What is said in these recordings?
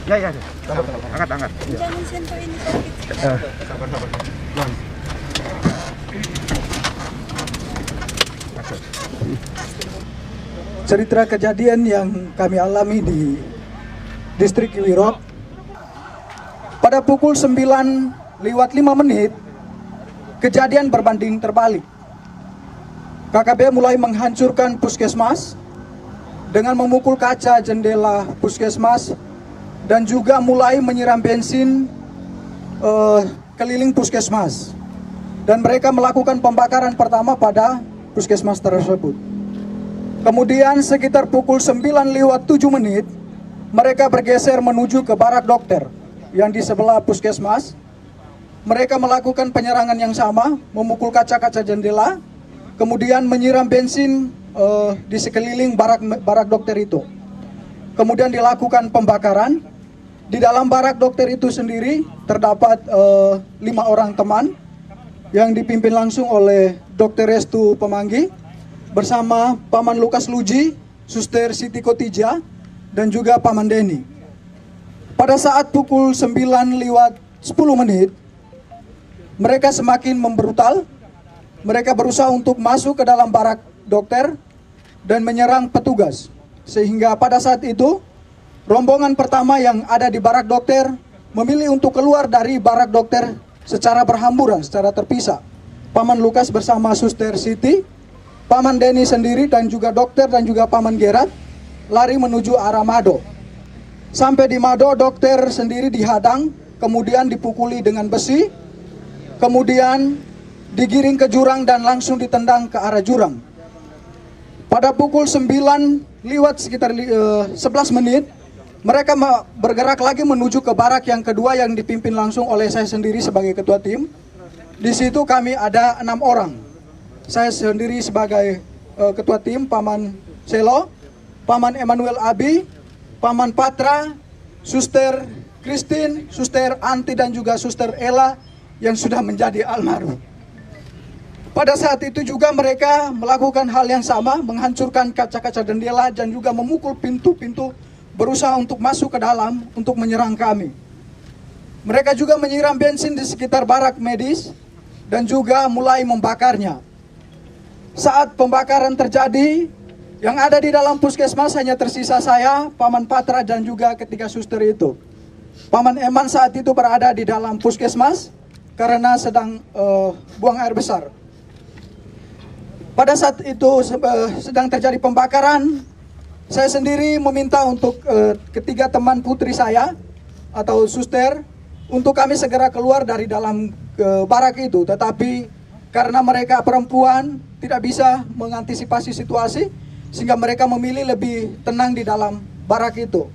Ya, ya. Angkat. Jangan sentuh ini sakit. Sabar. Cerita kejadian yang kami alami di distrik Kiwirok pada pukul 9:05 kejadian berbanding terbalik. KKB mulai menghancurkan puskesmas dengan memukul kaca jendela puskesmas dan juga mulai menyiram bensin keliling puskesmas, dan mereka melakukan pembakaran pertama pada puskesmas tersebut. Kemudian sekitar pukul 9:07 mereka bergeser menuju ke barak dokter yang di sebelah puskesmas. Mereka melakukan penyerangan yang sama, memukul kaca-kaca jendela, kemudian menyiram bensin di sekeliling barak dokter itu. Kemudian dilakukan pembakaran. Di dalam barak dokter itu sendiri terdapat 5 orang teman yang dipimpin langsung oleh Dr. Restu Pemanggi bersama Paman Lukas Luji, Suster Siti Kotija, dan juga Paman Denny. Pada saat pukul 9:10 mereka semakin membrutal. Mereka berusaha untuk masuk ke dalam barak dokter dan menyerang petugas. Sehingga pada saat itu rombongan pertama yang ada di barak dokter memilih untuk keluar dari barak dokter secara berhamburan, secara terpisah. Paman Lukas bersama Suster Siti, Paman Denny sendiri dan juga dokter dan juga Paman Gerat lari menuju arah Mado. Sampai di Mado, dokter sendiri dihadang, kemudian dipukuli dengan besi, kemudian digiring ke jurang dan langsung ditendang ke arah jurang. Pada pukul 9 lewat sekitar 11 menit, mereka bergerak lagi menuju ke barak yang kedua yang dipimpin langsung oleh saya sendiri sebagai ketua tim. Di situ kami ada 6 orang. Saya sendiri sebagai ketua tim, Paman Selo, Paman Emmanuel Abi, Paman Patra, Suster Christine, Suster Anti dan juga Suster Ella yang sudah menjadi almarhum. Pada saat itu juga mereka melakukan hal yang sama, menghancurkan kaca-kaca jendela dan juga memukul pintu-pintu, berusaha untuk masuk ke dalam untuk menyerang kami. Mereka juga menyiram bensin di sekitar barak medis dan juga mulai membakarnya. Saat pembakaran terjadi, yang ada di dalam puskesmas hanya tersisa saya, Paman Patra dan juga ketiga suster itu. Paman Eman saat itu berada di dalam puskesmas karena sedang buang air besar. Pada saat itu sedang terjadi pembakaran, saya sendiri meminta untuk ketiga teman putri saya atau suster untuk kami segera keluar dari dalam barak itu. Tetapi karena mereka perempuan tidak bisa mengantisipasi situasi, sehingga mereka memilih lebih tenang di dalam barak itu.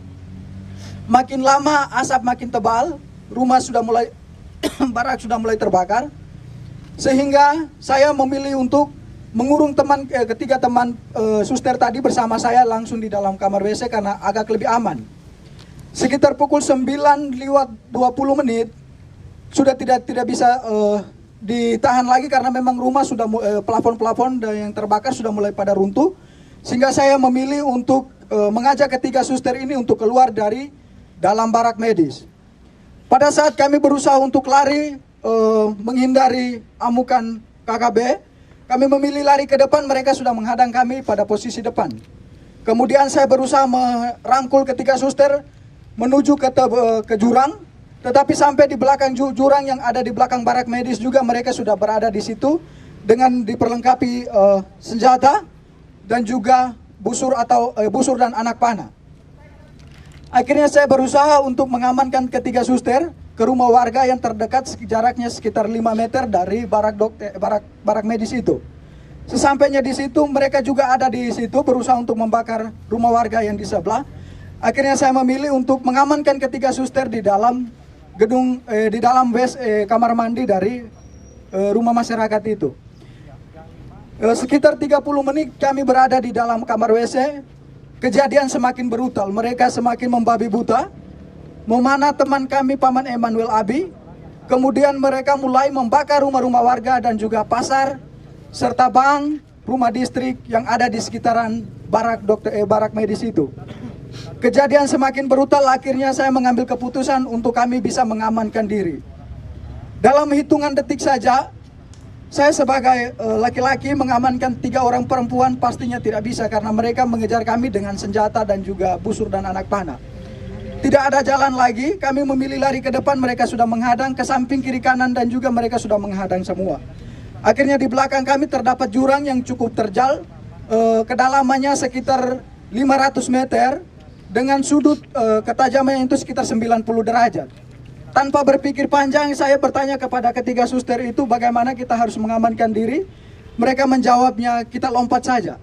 Makin lama asap makin tebal, rumah sudah mulai barak sudah mulai terbakar, sehingga saya memilih untuk mengurung ketiga teman suster tadi bersama saya langsung di dalam kamar WC karena agak lebih aman. Sekitar pukul 9:20 sudah tidak bisa ditahan lagi karena memang rumah sudah plafon-plafon yang terbakar sudah mulai pada runtuh, sehingga saya memilih untuk mengajak ketiga suster ini untuk keluar dari dalam barak medis. Pada saat kami berusaha untuk lari menghindari amukan KKB, kami memilih lari ke depan, mereka sudah menghadang kami pada posisi depan. Kemudian saya berusaha merangkul ketiga suster menuju ke jurang, tetapi sampai di belakang jurang yang ada di belakang barak medis juga mereka sudah berada di situ dengan diperlengkapi senjata dan juga busur dan anak panah. Akhirnya saya berusaha untuk mengamankan ketiga suster ke rumah warga yang terdekat jaraknya sekitar 5 meter dari barak medis itu. Sesampainya di situ mereka juga ada di situ berusaha untuk membakar rumah warga yang di sebelah. Akhirnya saya memilih untuk mengamankan ketiga suster di dalam gedung di dalam kamar mandi dari rumah masyarakat itu. Sekitar 30 menit kami berada di dalam kamar WC. Kejadian semakin brutal, mereka semakin membabi buta memanah teman kami Paman Emmanuel Abi. Kemudian mereka mulai membakar rumah-rumah warga dan juga pasar serta bank, rumah distrik yang ada di sekitaran barak medis itu. Kejadian semakin brutal, akhirnya saya mengambil keputusan untuk kami bisa mengamankan diri. Dalam hitungan detik saja, saya sebagai laki-laki mengamankan 3 orang perempuan pastinya tidak bisa karena mereka mengejar kami dengan senjata dan juga busur dan anak panah. Tidak ada jalan lagi, kami memilih lari ke depan, mereka sudah menghadang, ke samping, kiri, kanan, dan juga mereka sudah menghadang semua. Akhirnya di belakang kami terdapat jurang yang cukup terjal, kedalamannya sekitar 500 meter, dengan sudut ketajaman itu sekitar 90 derajat. Tanpa berpikir panjang, saya bertanya kepada ketiga suster itu bagaimana kita harus mengamankan diri. Mereka menjawabnya, kita lompat saja.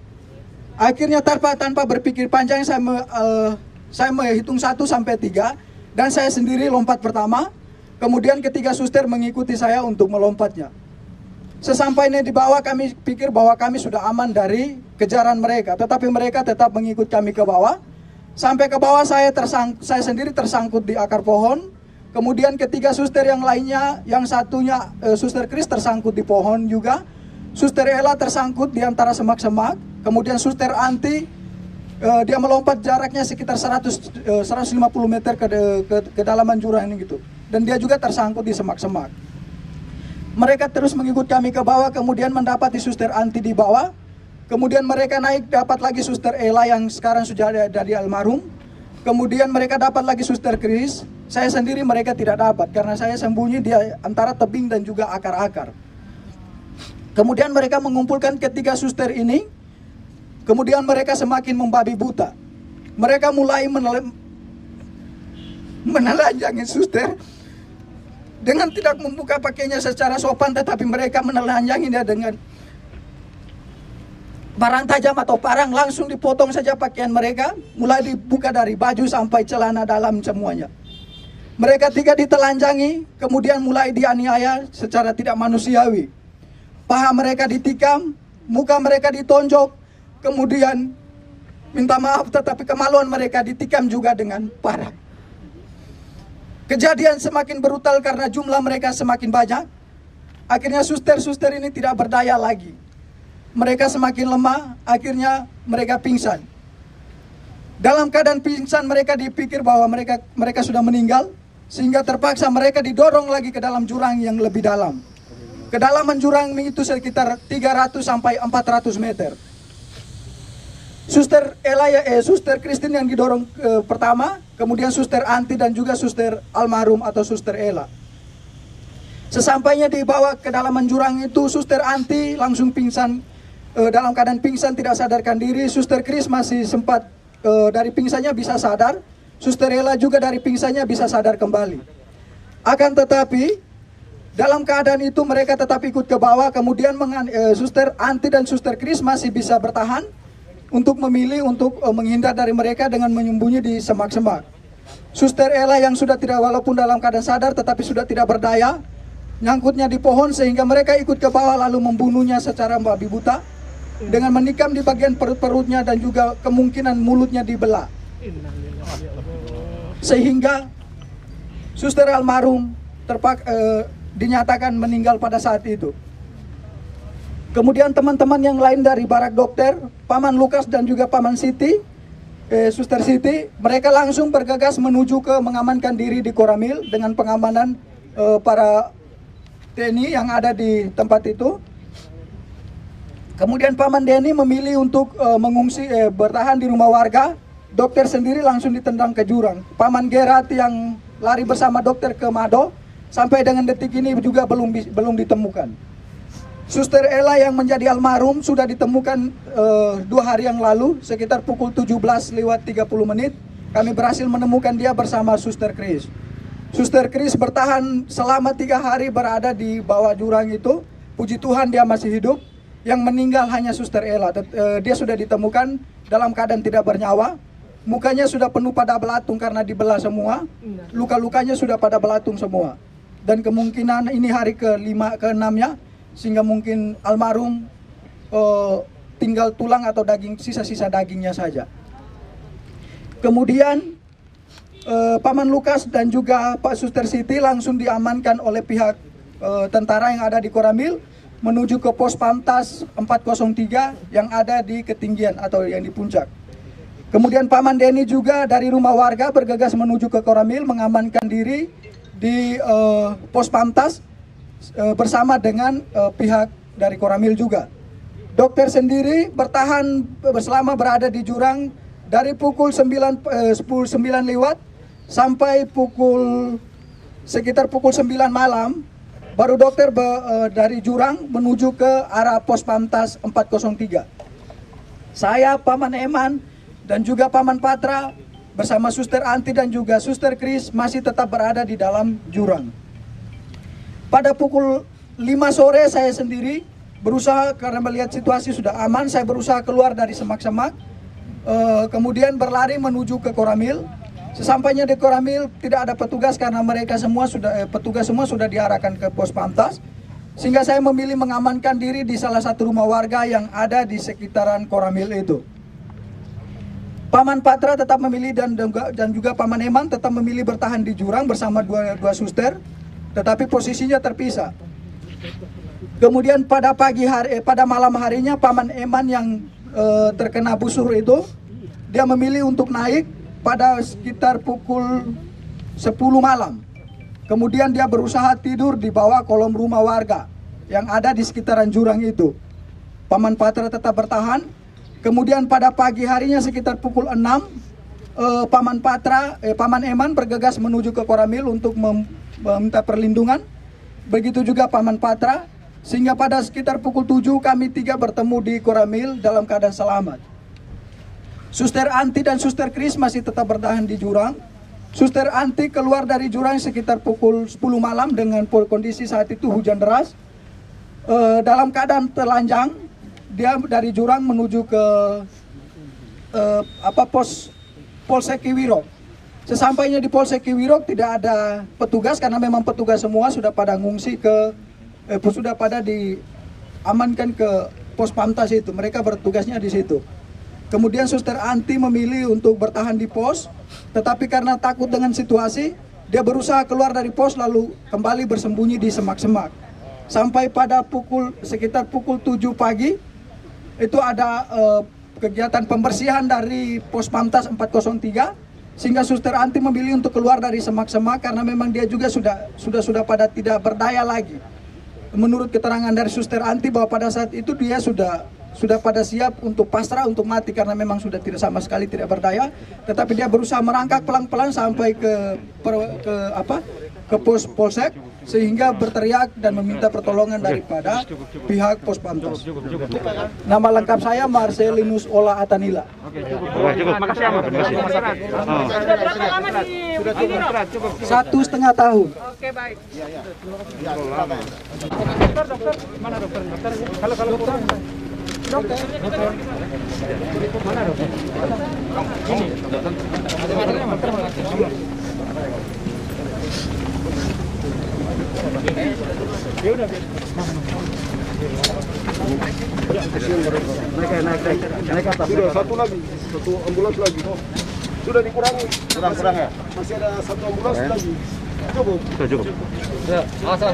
Akhirnya tanpa berpikir panjang, saya menghitung 1 sampai 3 dan saya sendiri lompat pertama. Kemudian ketiga suster mengikuti saya untuk melompatnya. Sesampainya di bawah, kami pikir bahwa kami sudah aman dari kejaran mereka, tetapi mereka tetap mengikut kami ke bawah. Sampai ke bawah saya sendiri tersangkut di akar pohon. Kemudian ketiga suster yang lainnya, yang satunya Suster Kris tersangkut di pohon juga. Suster Ella tersangkut di antara semak-semak. Kemudian Suster Anti, dia melompat jaraknya sekitar 150 meter ke dalaman jurang ini gitu. Dan dia juga tersangkut di semak-semak. Mereka terus mengikut kami ke bawah, kemudian mendapati Suster Anti di bawah. Kemudian mereka naik, dapat lagi Suster Ella yang sekarang sudah ada di almarhum. Kemudian mereka dapat lagi Suster Kris. Saya sendiri mereka tidak dapat karena saya sembunyi di antara tebing dan juga akar-akar. Kemudian mereka mengumpulkan ketiga suster ini. Kemudian mereka semakin membabi buta. Mereka mulai menelanjangi suster dengan tidak membuka pakainya secara sopan, tetapi mereka menelanjangi dia dengan barang tajam atau parang, langsung dipotong saja pakaian mereka, mulai dibuka dari baju sampai celana dalam semuanya. Mereka 3 ditelanjangi, kemudian mulai dianiaya secara tidak manusiawi. Paha mereka ditikam, muka mereka ditonjok, kemudian minta maaf tetapi kemaluan mereka ditikam juga dengan parah. Kejadian semakin brutal karena jumlah mereka semakin banyak. Akhirnya suster-suster ini tidak berdaya lagi. Mereka semakin lemah, akhirnya mereka pingsan. Dalam keadaan pingsan mereka dipikir bahwa mereka sudah meninggal, sehingga terpaksa mereka didorong lagi ke dalam jurang yang lebih dalam. Kedalaman jurang itu sekitar 300 sampai 400 meter. Suster Ella, Suster Christine yang didorong pertama, kemudian Suster Anti dan juga Suster almarhum atau Suster Ella. Sesampainya di bawah kedalaman jurang itu, Suster Anti langsung pingsan. Dalam keadaan pingsan tidak sadarkan diri. Suster Kris masih sempat dari pingsannya bisa sadar. Suster Ella juga dari pingsannya bisa sadar kembali. Akan tetapi dalam keadaan itu mereka tetap ikut ke bawah. Kemudian Suster Anti dan Suster Kris masih bisa bertahan untuk memilih untuk menghindar dari mereka dengan menyembunyi di semak-semak. Suster Ella yang sudah tidak, walaupun dalam keadaan sadar tetapi sudah tidak berdaya, nyangkutnya di pohon sehingga mereka ikut ke bawah lalu membunuhnya secara babi buta dengan menikam di bagian perut-perutnya dan juga kemungkinan mulutnya dibelah. Sehingga Suster almarhum dinyatakan meninggal pada saat itu. Kemudian teman-teman yang lain dari barak dokter, Paman Lukas dan juga Paman Siti, Suster Siti, mereka langsung bergegas menuju ke mengamankan diri di Koramil dengan pengamanan para TNI yang ada di tempat itu. Kemudian Paman Denny memilih untuk mengungsi, bertahan di rumah warga. Dokter sendiri langsung ditendang ke jurang. Paman Gerat yang lari bersama dokter ke Mado, sampai dengan detik ini juga belum ditemukan. Suster Ella yang menjadi almarhum sudah ditemukan 2 hari yang lalu, sekitar pukul 17:30 kami berhasil menemukan dia bersama Suster Kris. Suster Kris bertahan selama 3 hari berada di bawah jurang itu. Puji Tuhan dia masih hidup. Yang meninggal hanya Suster Ella. Dia sudah ditemukan dalam keadaan tidak bernyawa. Mukanya sudah penuh pada belatung karena dibelah semua. Luka-lukanya sudah pada belatung semua. Dan kemungkinan ini hari ke-5, ke-6-nya. Sehingga mungkin almarhum tinggal tulang atau daging, sisa-sisa dagingnya saja. Kemudian Paman Lukas dan juga Pak Suster Siti langsung diamankan oleh pihak tentara yang ada di Koramil menuju ke pos Pamtas 403 yang ada di ketinggian atau yang di puncak. Kemudian Paman Denny juga dari rumah warga bergegas menuju ke Koramil mengamankan diri di pos Pamtas bersama dengan pihak dari Koramil juga. Dokter sendiri bertahan selama berada di jurang dari pukul 9 lewat sampai sekitar pukul 9 malam. Baru dokter dari jurang menuju ke arah pos Pamtas 403. Saya, Paman Eman, dan juga Paman Patra bersama Suster Anti dan juga Suster Kris masih tetap berada di dalam jurang. Pada pukul 5 sore saya sendiri berusaha, karena melihat situasi sudah aman, saya berusaha keluar dari semak-semak, kemudian berlari menuju ke Koramil. Sesampainya di Koramil tidak ada petugas karena mereka semua petugas semua sudah diarahkan ke pos Pamtas, sehingga saya memilih mengamankan diri di salah satu rumah warga yang ada di sekitaran Koramil itu. Paman Patra tetap memilih dan juga Paman Eman tetap memilih bertahan di jurang bersama dua suster, tetapi posisinya terpisah. Kemudian pada malam harinya Paman Eman yang terkena busur itu, dia memilih untuk naik pada sekitar pukul 10 malam. Kemudian dia berusaha tidur di bawah kolom rumah warga yang ada di sekitaran jurang itu. Paman Patra tetap bertahan. Kemudian pada pagi harinya sekitar pukul 6, Paman Eman bergegas menuju ke Koramil untuk meminta perlindungan. Begitu juga Paman Patra, sehingga pada sekitar pukul 7 kami 3 bertemu di Koramil dalam keadaan selamat. Suster Anti dan Suster Kris masih tetap bertahan di jurang. Suster Anti keluar dari jurang sekitar pukul 10 malam dengan kondisi saat itu hujan deras. Dalam keadaan telanjang, dia dari jurang menuju ke Polsek Kiwirok. Sesampainya di Polsek Kiwirok tidak ada petugas karena memang petugas semua sudah pada ngungsi sudah pada diamankan ke pos Pamtas itu. Mereka bertugasnya di situ. Kemudian Suster Anti memilih untuk bertahan di pos, tetapi karena takut dengan situasi, dia berusaha keluar dari pos lalu kembali bersembunyi di semak-semak. Sampai pada sekitar pukul 7 pagi, itu ada kegiatan pembersihan dari pos Pamtas 403, sehingga Suster Anti memilih untuk keluar dari semak-semak karena memang dia juga sudah pada tidak berdaya lagi. Menurut keterangan dari Suster Anti bahwa pada saat itu dia sudah pada siap untuk pasrah, untuk mati karena memang sudah sama sekali tidak berdaya, tetapi dia berusaha merangkak pelan-pelan sampai ke pos Polsek sehingga berteriak dan meminta pertolongan daripada pihak pos Pamtas. Nama lengkap saya Marcelinus Ola Atanila. Cukup. Makasih ya, Sudah berapa lama di cukup. 1,5 tahun. Oke, baik. Dokter, mana dokter? Kalau dokter. Dokter. Mana dokter? Ini. Ya udah. Naik atas. Sudah satu ambulans lagi. Sudah dikurangi. Kurang ya? Masih ada satu ambulans lagi. Cukup. Cukup. Ya, asal.